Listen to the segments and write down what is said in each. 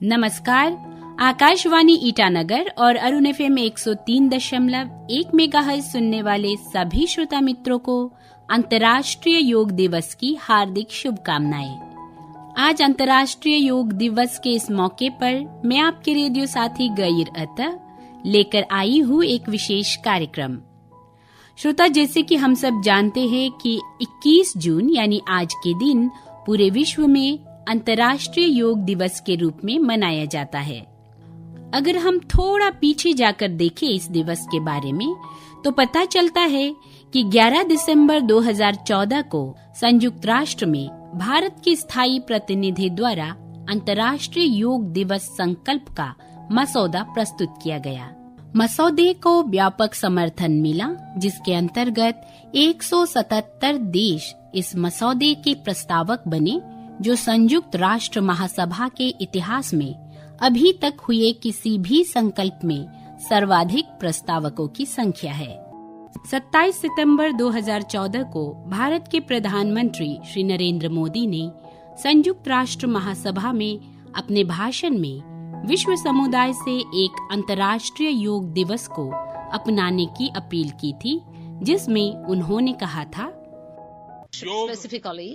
नमस्कार। आकाशवाणी ईटानगर और Arun FM 103.1 megahertz सुनने वाले सभी श्रोता मित्रों को अंतर्राष्ट्रीय योग दिवस की हार्दिक शुभकामनाएं। आज अंतर्राष्ट्रीय योग दिवस के इस मौके पर मैं आपके रेडियो साथी गैर अता लेकर आई हूँ एक विशेष कार्यक्रम। श्रोता, जैसे कि हम सब जानते हैं कि 21 जून यानी आज के दिन पूरे विश्व में अंतर्राष्ट्रीय योग दिवस के रूप में मनाया जाता है। अगर हम थोड़ा पीछे जाकर देखें इस दिवस के बारे में तो पता चलता है कि 11 दिसंबर 2014 को संयुक्त राष्ट्र में भारत के स्थायी प्रतिनिधि द्वारा अंतर्राष्ट्रीय योग दिवस संकल्प का मसौदा प्रस्तुत किया गया। मसौदे को व्यापक समर्थन मिला, जिसके अंतर्गत 177 देश इस मसौदे के प्रस्तावक बने, जो संयुक्त राष्ट्र महासभा के इतिहास में अभी तक हुए किसी भी संकल्प में सर्वाधिक प्रस्तावकों की संख्या है। 27 सितंबर 2014 को भारत के प्रधानमंत्री श्री नरेंद्र मोदी ने संयुक्त राष्ट्र महासभा में अपने भाषण में विश्व समुदाय से एक अंतर्राष्ट्रीय योग दिवस को अपनाने की अपील की थी, जिसमें उन्होंने कहा था, specifically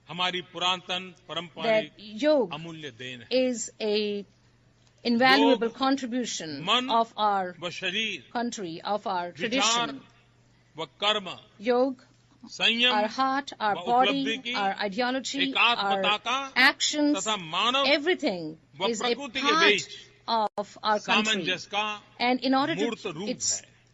हमारी पुरातन पारंपरिक अमूल्य then is a invaluable contribution of our व शरीर, country, of our tradition. व कर्म, Yoga, संयम, our heart, our व body, उपलब्धि की, our ideology, एकात्मता our का actions, तथा मानव everything व is a प्रकृति के part beach of our country. सामंजस्य का And in order मूर्त to, रूप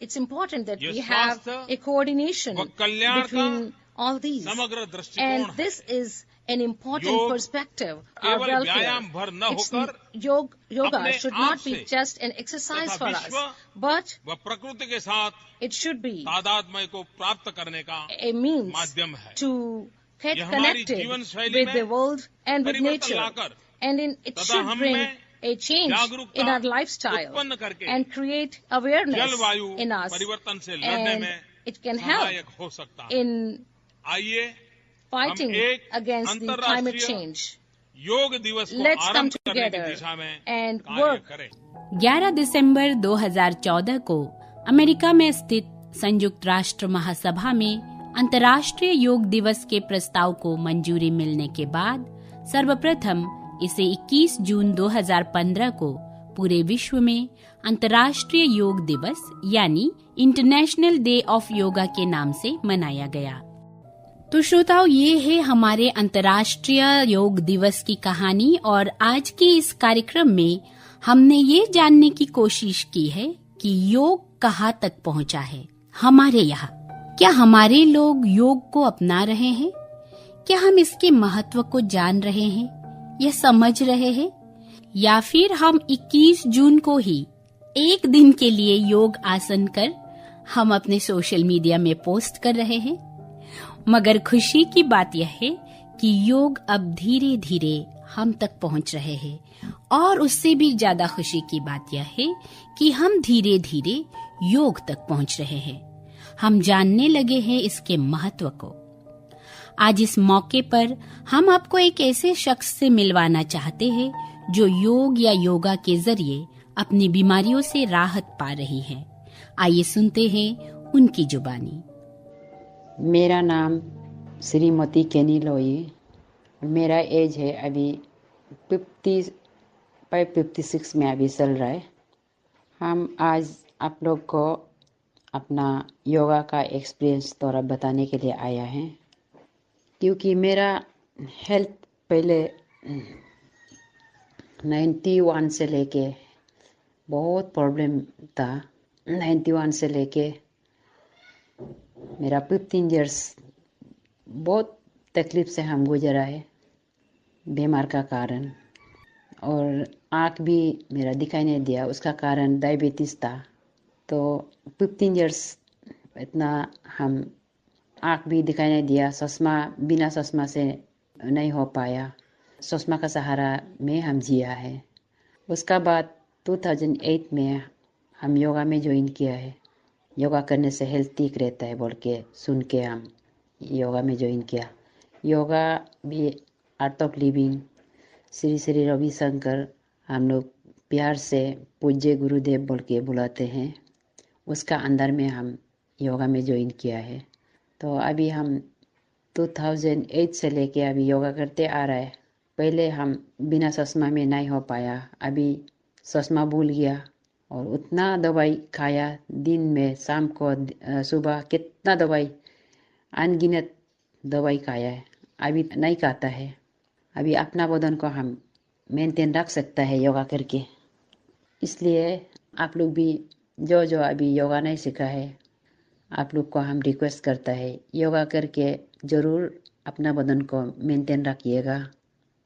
it's important that ये we have स्वास्थ्य a coordination व कल्याण between all these. समग्र दृष्टिकोण And है। this is an important योग perspective. Our केवल welfare. व्यायाम भर न It's होकर yoga अपने should आप not be से just an exercise तथा for us, विश्व but व प्रकृति के साथ it should be तादात्म्य को प्राप्त करने का a means माध्यम है। to get यह हमारी connected जीवन शैली with में the world and with परिवर्तन nature. लाकर And it तथा should हम bring में a change जागरूकता in our lifestyle उत्पन्न करके and create awareness जलवायु in us. परिवर्तन से लड़ने And में it can help सहायक हो सकता है। in आइए fighting हम एक against the climate अंतर्राष्ट्रीय change. योग दिवस को Let's come आरंभ करने की together दिशा में and कार्य work. करें। 11 दिसंबर 2014 को अमेरिका में स्थित संयुक्त राष्ट्र महासभा में अंतर्राष्ट्रीय योग दिवस के प्रस्ताव को मंजूरी मिलने के बाद सर्वप्रथम इसे 21 जून 2015 को पूरे विश्व में अंतर्राष्ट्रीय योग दिवस यानी इंटरनेशनल डे ऑफ योगा के नाम से मनाया गया। तो श्रोताओ, ये है हमारे अंतर्राष्ट्रीय योग दिवस की कहानी और आज के इस कार्यक्रम में हमने ये जानने की कोशिश की है कि योग कहाँ तक पहुँचा है हमारे यहाँ। क्या हमारे लोग योग को अपना रहे हैं? क्या हम इसके महत्व को जान रहे हैं या समझ रहे हैं? या फिर हम 21 जून को ही एक दिन के लिए योग आसन कर हम अपने सोशल मीडिया में पोस्ट कर रहे हैं? मगर खुशी की बात यह है कि योग अब धीरे धीरे हम तक पहुंच रहे हैं और उससे भी ज्यादा खुशी की बात यह है कि हम धीरे धीरे योग तक पहुंच रहे हैं। हम जानने लगे हैं इसके महत्व को। आज इस मौके पर हम आपको एक ऐसे शख्स से मिलवाना चाहते हैं जो योग या योगा के जरिए अपनी बीमारियों से राहत पा रही है। आइए सुनते हैं उनकी जुबानी। मेरा नाम श्रीमती केनी लोई, मेरा एज है अभी 56 में अभी चल रहा है। हम आज आप लोग को अपना योगा का एक्सपीरियंस थोड़ा बताने के लिए आया है, क्योंकि मेरा हेल्थ पहले 91 से लेके बहुत प्रॉब्लम था। 91 से लेके मेरा 15 इयर्स बहुत तकलीफ से हम गुजरा है बीमार का कारण, और आँख भी मेरा दिखाई नहीं दिया, उसका कारण डायबिटीज़ था। तो 15 इयर्स इतना हम आँख भी दिखाई नहीं दिया, चश्मा बिना चश्मा से नहीं हो पाया, चश्मा का सहारा में हम जिया है। उसका बाद 2008 में हम योगा में ज्वाइन किया है। योगा करने से हेल्थ ठीक रहता है बोल के सुन के हम योगा में ज्वाइन किया। योगा भी art of living Shri Shri Ravishankar हम लोग प्यार से पूज्य गुरुदेव बोल के बुलाते हैं, उसका अंदर में हम योगा में ज्वाइन किया है। तो अभी हम 2008 से लेके अभी योगा करते आ रहा है। पहले हम बिना चश्मा में नहीं हो पाया, अभी चश्मा भूल गया और उतना दवाई खाया, दिन में शाम को सुबह कितना दवाई, अनगिनत दवाई खाया है, अभी नहीं खाता है। अभी अपना बदन को हम मेंटेन रख सकता है योगा करके। इसलिए आप लोग भी जो जो अभी योगा नहीं सीखा है, आप लोग को हम रिक्वेस्ट करता है योगा करके ज़रूर अपना बदन को मेंटेन रखिएगा।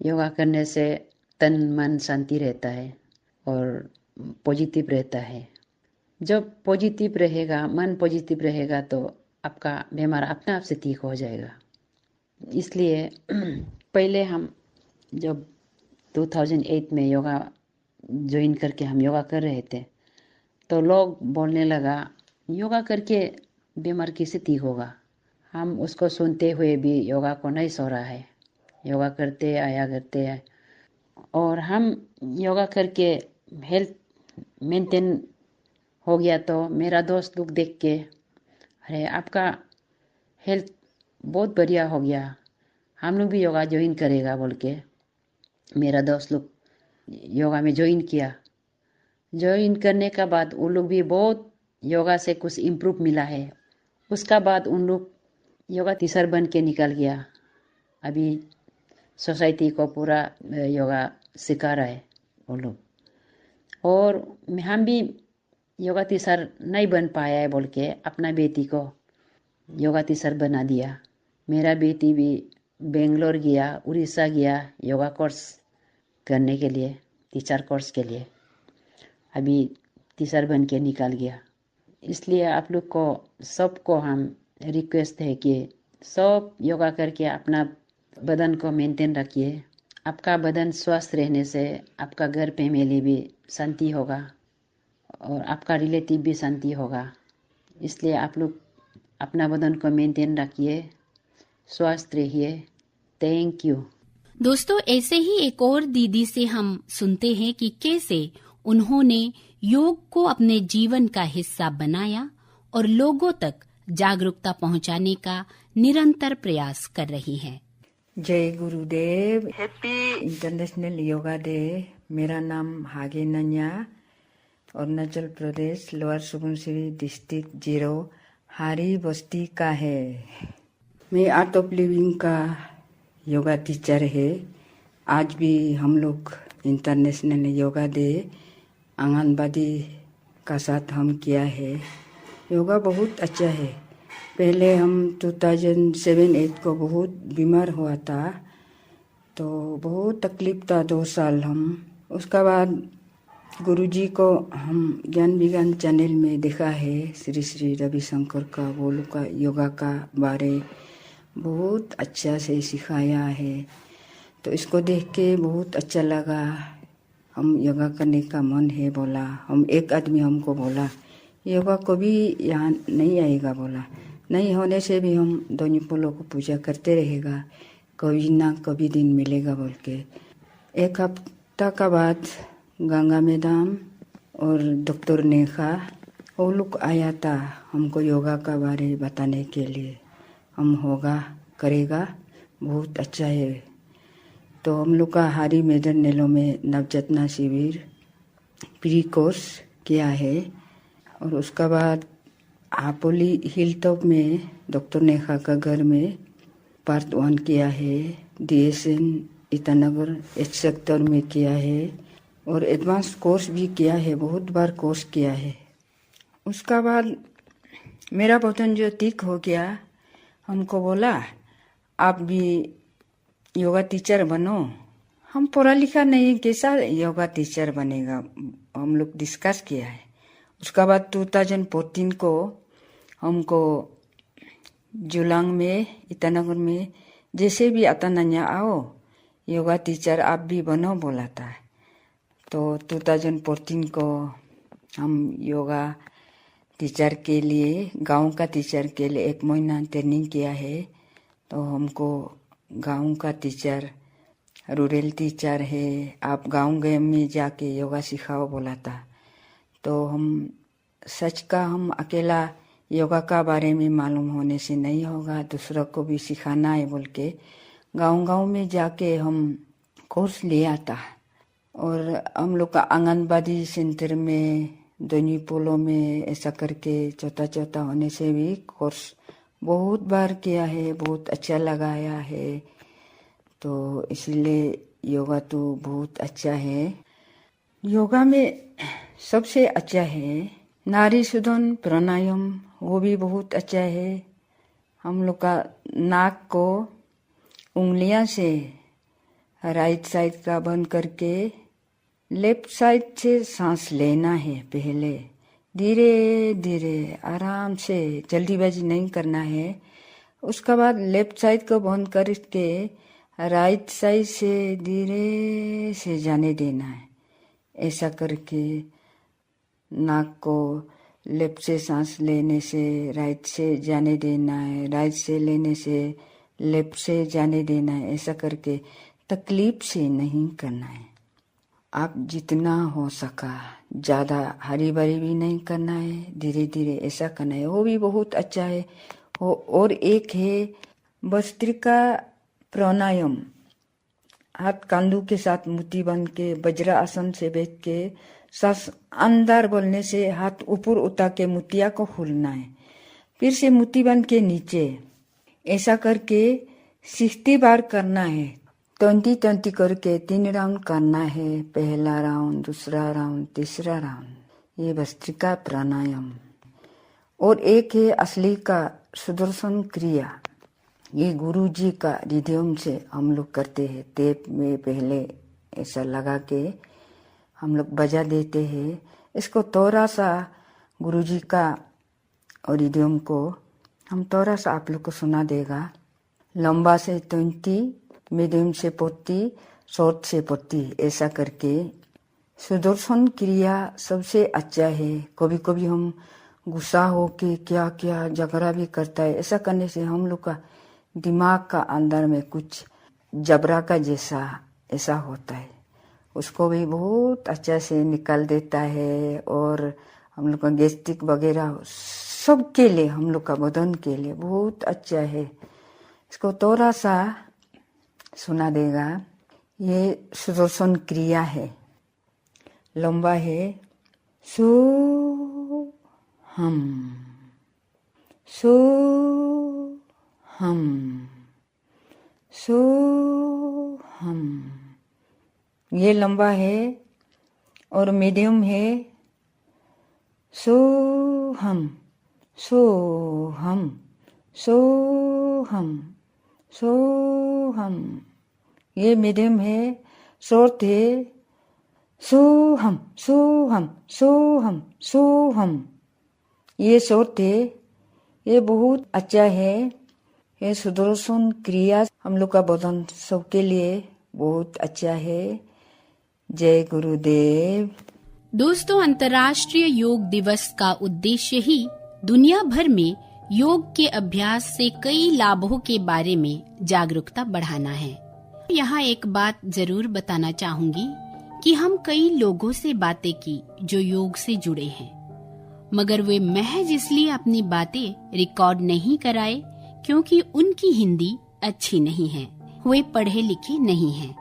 योगा करने से तन मन शांति रहता है और पॉजिटिव रहता है। जब पॉजिटिव रहेगा, मन पॉजिटिव रहेगा तो आपका बीमार अपने आप से ठीक हो जाएगा। इसलिए पहले हम जब 2008 में योगा ज्वाइन करके हम योगा कर रहे थे तो लोग बोलने लगा योगा करके बीमार कैसे ठीक होगा। हम उसको सुनते हुए भी योगा को नहीं छोड़ा है, योगा करते आया करते हैं। और हम योगा करके हेल्थ मेंटेन हो गया तो मेरा दोस्त लोग देख के अरे आपका हेल्थ बहुत बढ़िया हो गया, हम लोग भी योगा ज्वाइन करेगा बोल के मेरा दोस्त लोग योगा में ज्वाइन किया। ज्वाइन करने का बाद उन लोग भी बहुत योगा से कुछ इम्प्रूव मिला है। उसका बाद उन लोग योगा टीचर बन के निकल गया। अभी सोसाइटी को पूरा योगा सिखा रहा है वो लोग। और हम भी योगा टीचर नहीं बन पाया है बोल के अपना बेटी को योगा टीचर बना दिया। मेरा बेटी भी बेंगलोर गया, उड़ीसा गया योगा कोर्स करने के लिए, टीचर कोर्स के लिए। अभी टीचर बन के निकल गया। इसलिए आप लोग को सबको हम रिक्वेस्ट है कि सब योगा करके अपना बदन को मेंटेन रखिए। आपका बदन स्वस्थ रहने से आपका घर फैमिली भी शांति होगा और आपका रिलेटिव भी शांति होगा। इसलिए आप लोग अपना बदन को मेंटेन रखिए, स्वस्थ रहिए। Thank you. दोस्तों, ऐसे ही एक और दीदी से हम सुनते हैं कि कैसे उन्होंने योग को अपने जीवन का हिस्सा बनाया और लोगों तक जागरूकता पहुंचाने का निरंतर प्रयास कर रही हैं। जय गुरुदेव। Happy international yoga day. मेरा नाम हागे नन्या, अरुणाचल प्रदेश लोअर सुबनसिरी डिस्ट्रिक्ट 0 हारी बस्ती का है। मैं आर्ट ऑफ लिविंग का योगा टीचर है। आज भी हम लोग इंटरनेशनल योगा डे आंगनबाड़ी का साथ हम किया है। योगा बहुत अच्छा है। पहले हम 2007-8 को बहुत बीमार हुआ था तो बहुत तकलीफ था 2 साल हम। उसका बाद गुरुजी को हम ज्ञान विज्ञान चैनल में देखा है, श्री श्री रविशंकर का वो लोग का योगा का बारे बहुत अच्छा से सिखाया है। तो इसको देख के बहुत अच्छा लगा। हम योगा करने का मन है बोला। हम एक आदमी हमको बोला योगा को भी यहाँ नहीं आएगा बोला, नहीं होने से भी हम दोनों पोलों को पूजा करते रहेगा, कभी ना कभी दिन मिलेगा बोल के। 1 हफ्ता का बाद गंगा मैडम और डॉक्टर नेहा वो लोग आया था हमको योगा का बारे बताने के लिए। हम होगा करेगा बहुत अच्छा है। तो हम लोग का हारी मेजर नेलो में नवचेतना शिविर प्री कोर्स किया है और उसका बाद हापोली हिल टॉप में डॉक्टर नेहा का घर में पार्ट 1 किया है। DSN ईटानगर H सेक्टर में किया है और एडवांस कोर्स भी किया है, बहुत बार कोर्स किया है। उसका बाद मेरा बदन जो ठीक हो गया, हमको बोला आप भी योगा टीचर बनो। हम पढ़ा लिखा नहीं, कैसा योगा टीचर बनेगा, हम लोग डिस्कस किया है। उसका बाद 2014 को हमको जुलांग में ईटानगर में जैसे भी आता नया आओ योगा टीचर आप भी बनो बोला था। तो 2014 को हम योगा टीचर के लिए, गांव का टीचर के लिए 1 महीना ट्रेनिंग किया है। तो हमको गांव का टीचर रूरल टीचर है, आप गांव में जाके योगा सिखाओ बोला था। तो हम सच का हम अकेला योगा का बारे में मालूम होने से नहीं होगा, दूसरों को भी सिखाना है बोल के गांव में जाके हम कोर्स लिया था। और हम लोग का आंगनबाड़ी सेंटर में, दोनी पोलो में ऐसा करके छोटा होने से भी कोर्स बहुत बार किया है, बहुत अच्छा लगाया है। तो इसलिए योगा तो बहुत अच्छा है। योगा में सबसे अच्छा है नाड़ी शोधन प्राणायाम, वो भी बहुत अच्छा है। हम लोग का नाक को उंगलियां से राइट साइड का बंद करके लेफ्ट साइड से सांस लेना है। पहले धीरे धीरे आराम से, जल्दीबाजी नहीं करना है। उसके बाद लेफ्ट साइड को बंद करके राइट साइड से धीरे से जाने देना है। ऐसा करके नाक को लेफ्ट से सांस लेने से राइट से जाने देना है, राइट से लेने से लेफ्ट से जाने देना है। ऐसा करके तकलीफ से नहीं करना है। आप जितना हो सका ज़्यादा हरी भरी भी नहीं करना है, धीरे धीरे ऐसा करना है, वो भी बहुत अच्छा है। और एक है भस्त्रिका प्राणायाम, हाथ कांधों के साथ मुट्ठी बंद के वज्रासन से बैठ के सांस अंदर बोलने से हाथ ऊपर उठा के मुट्ठिया को खोलना है, फिर से मुट्ठी बंद के नीचे, ऐसा करके 60 बार करना है। 20 करके 3 राउंड करना है, पहला राउंड, दूसरा राउंड, तीसरा राउंड। ये भस्त्रिका प्राणायाम। और एक है असली का सुदर्शन क्रिया, ये गुरु जी का रिदम से हम लोग करते हैं। टेप में पहले ऐसा लगा के हम लोग बजा देते हैं। इसको थोड़ा सा गुरु जी का और रिदम को हम थोड़ा सा आप लोग को सुना देगा। लंबा से 20, मीडियम से 40, शॉर्ट से 40, ऐसा करके सुदर्शन क्रिया सबसे अच्छा है। कभी कभी हम गुस्सा हो के क्या क्या झगड़ा भी करता है, ऐसा करने से हम लोग का दिमाग का अंदर में कुछ जबरा का जैसा ऐसा होता है, उसको भी बहुत अच्छा से निकाल देता है। और हम लोग का गैस्ट्रिक वगैरह सब के लिए, हम लोग का बदन के लिए बहुत अच्छा है। इसको थोड़ा सा सुना देगा। ये सुदर्शन क्रिया है, लंबा है। सो हम, सो हम, सो हम, ये लंबा है। और मीडियम है सो हम, सो हम, सो हम, सो हम, ये मीडियम है। शॉर्ट है सो हम, सो हम, सो हम, सो हम, ये शॉर्ट है। ये बहुत अच्छा है। ये सुदर्शन क्रिया हम लोग का बदन सबके लिए बहुत अच्छा है। जय गुरुदेव। दोस्तों, अंतर्राष्ट्रीय योग दिवस का उद्देश्य ही दुनिया भर में योग के अभ्यास से कई लाभों के बारे में जागरूकता बढ़ाना है। यहाँ एक बात जरूर बताना चाहूंगी कि हम कई लोगों से बातें की जो योग से जुड़े हैं, मगर वे महज इसलिए अपनी बातें रिकॉर्ड नहीं कराए क्योंकि उनकी हिंदी अच्छी नहीं है, वे पढ़े लिखे नहीं हैं।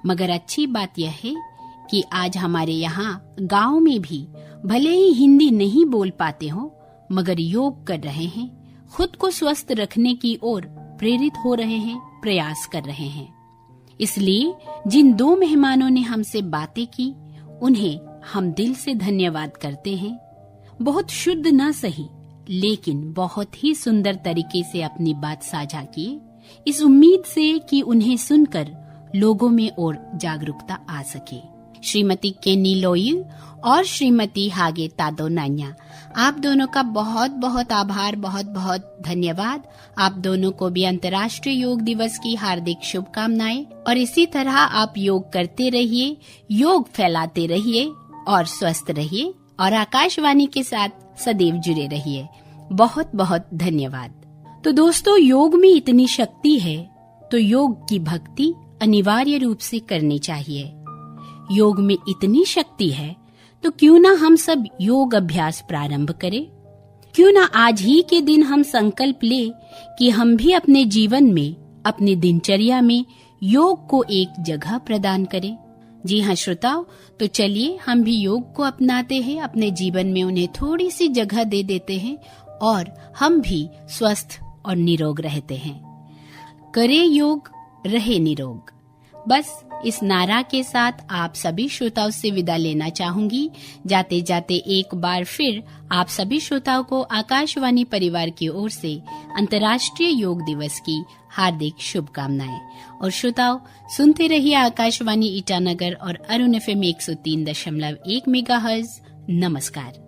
मगर अच्छी बात यह है कि आज हमारे यहाँ गांव में भी भले ही हिंदी नहीं बोल पाते हो, मगर योग कर रहे हैं, खुद को स्वस्थ रखने की ओर प्रेरित हो रहे हैं, प्रयास कर रहे हैं। इसलिए जिन 2 मेहमानों ने हमसे बातें की, उन्हें हम दिल से धन्यवाद करते हैं। बहुत शुद्ध न सही, लेकिन बहुत ही सुंदर तरीके से अपनी बात साझा किए, इस उम्मीद से कि उन्हें सुनकर लोगों में और जागरूकता आ सके। श्रीमती केनी लोई और श्रीमती हागे तादो नान्या, आप दोनों का बहुत बहुत आभार, बहुत बहुत धन्यवाद। आप दोनों को भी अंतर्राष्ट्रीय योग दिवस की हार्दिक शुभकामनाएं। और इसी तरह आप योग करते रहिए, योग फैलाते रहिए और स्वस्थ रहिए और आकाशवाणी के साथ सदैव जुड़े रहिए। बहुत बहुत धन्यवाद। तो दोस्तों, योग में इतनी शक्ति है तो योग की भक्ति अनिवार्य रूप से करनी चाहिए। योग में इतनी शक्ति है तो क्यों ना हम सब योग अभ्यास प्रारंभ करें। क्यों ना आज ही के दिन हम संकल्प ले कि हम भी अपने जीवन में, अपनी दिनचर्या में योग को एक जगह प्रदान करें। जी हाँ श्रोताओ, तो चलिए हम भी योग को अपनाते हैं, अपने जीवन में उन्हें थोड़ी सी जगह दे देते हैं और हम भी स्वस्थ और निरोग रहते हैं। करे योग, रहे निरोग। बस इस नारा के साथ आप सभी श्रोताओं से विदा लेना चाहूंगी। जाते जाते एक बार फिर आप सभी श्रोताओं को आकाशवाणी परिवार की ओर से अंतर्राष्ट्रीय योग दिवस की हार्दिक शुभकामनाएं। और श्रोताओं, सुनते रहिए आकाशवाणी ईटानगर और अरुण FM 103.1 मेगाहर्ट्ज। नमस्कार।